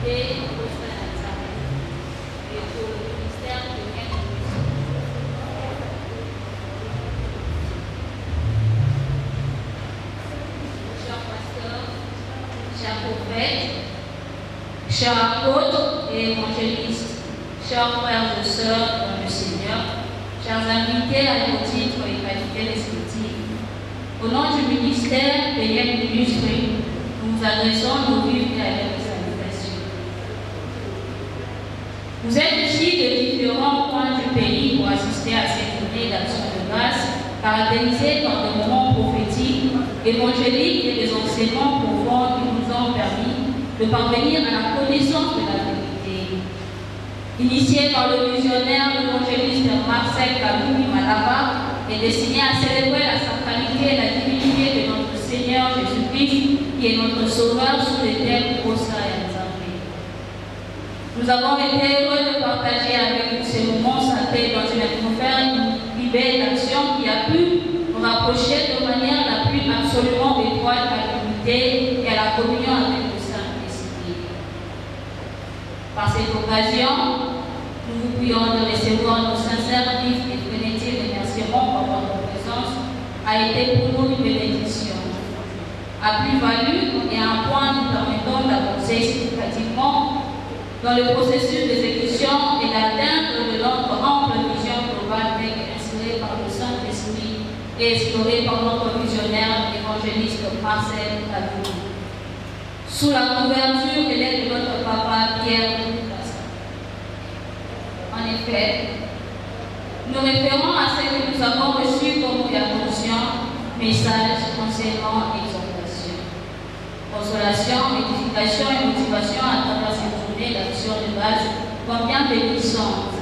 et au sein d'Alzheimer. Et pour le ministère de l'Éducation. Chers pasteurs, chers prophètes, chers apôtres et évangélistes, chers frères et sœurs dans le Seigneur, chers invités à vos titres et qualités respectives, au nom du ministère Payenne illustré, nous vous adressons nos vives et aléres salutations. Vous êtes ici de différents points du pays pour assister à cette journée d'action de grâce, caractérisée par des moments prophétiques, évangéliques et des enseignements profonds qui nous ont permis de parvenir à la connaissance de la vérité. Initié par le visionnaire l'évangéliste Marcel Kalou-Malaba, est destiné à célébrer la sacralité et la divinité de notre Seigneur Jésus-Christ, qui est notre Sauveur sous les terres Osa et Nzambe. Nous avons été heureux de partager avec vous ces moments sacrés dans une atmosphère belle d'action qui a pu nous rapprocher de manière la plus absolument étroite à l'unité et à la communion avec le Saint-Esprit. Par cette occasion, nous vous prions de recevoir nos sincères, vifs et frénétiques remerciements pour votre présence a été pour nous une bénédiction. À plus-value et à un point nous permettons d'avancer significativement dans le processus d'exécution et d'atteindre de notre ample vision globale inspirée par le Saint-Esprit et explorée par notre visionnaire évangéliste Marcel Kalou. Sous la couverture et l'aide de notre papa Pierre Lucas. En effet, nous référons à ce que nous avons reçu comme attention, message, enseignement, exhortation, consolation, édification et motivation à travers cette journée d'action de base, combien bénissante.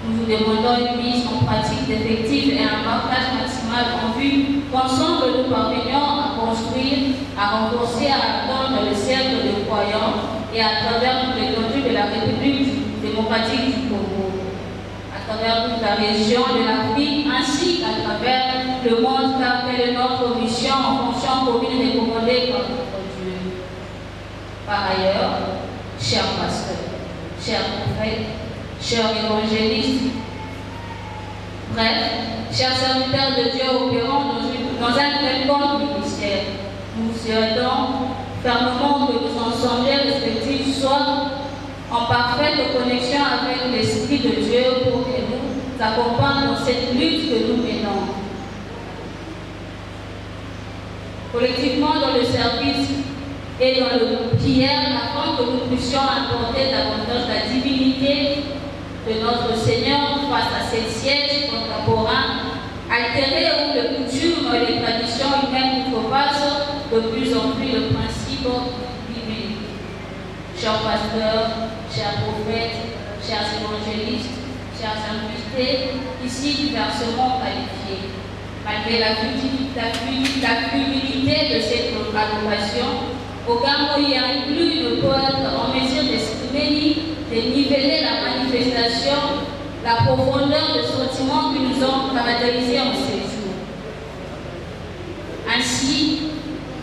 Nous vous demandons une mise en pratique effective et un partage maximal en vue qu'ensemble nous parvenions à construire, à renforcer, à attendre le cercle de croyants et à travers toute l'étendue de la République démocratique du Congo, à travers toute la région de l'Afrique ainsi qu'à travers le monde, car telle est notre mission en fonction commune recommandée par notre Dieu. Par ailleurs, chers pasteurs, chers prophètes, chers évangélistes, bref, chers serviteurs de Dieu opérant dans un quelconque ministère, nous vous souhaitons fermement que nos assemblées respectives soient en parfaite connexion avec l'Esprit de Dieu pour que nous accompagne dans cette lutte que nous menons. Collectivement dans le service et dans le prière, afin que nous puissions apporter davantage la divinité de notre Seigneur face à ces sièges contemporains, altérés où les coutumes et les traditions humaines outrepassent de plus en plus le principe divin. Chers pasteurs, chers prophètes, chers évangélistes, chers invités, ici diversement qualifiés, malgré la fluidité de cette allocation, aucun moyen inclus ne peut être en mesure d'exprimer ni de niveler la manifestation, la profondeur des sentiments qui nous ont caractérisés en ces jours. Ainsi,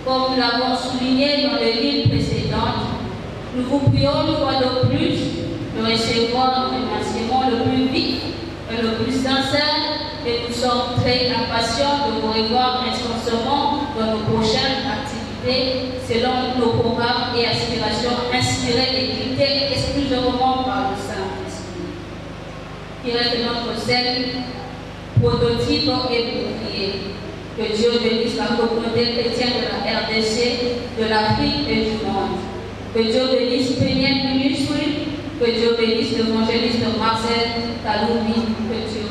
comme nous l'avons souligné dans les lignes précédentes, nous vous prions une fois de plus de recevoir le remerciement le plus vif et le plus sincère, et nous sommes très impatients de vous revoir intensément dans nos prochaines activités selon nos programmes et aspirations inspirés et dictés exclusivement par le Saint-Esprit, qui reste notre seul prototype et bouclier. Que Dieu bénisse la communauté chrétienne de la RDC, de l'Afrique et du monde. Que Dieu bénisse Payenne Ministry, que Dieu bénisse l'évangéliste Marcel Kalou, que Dieu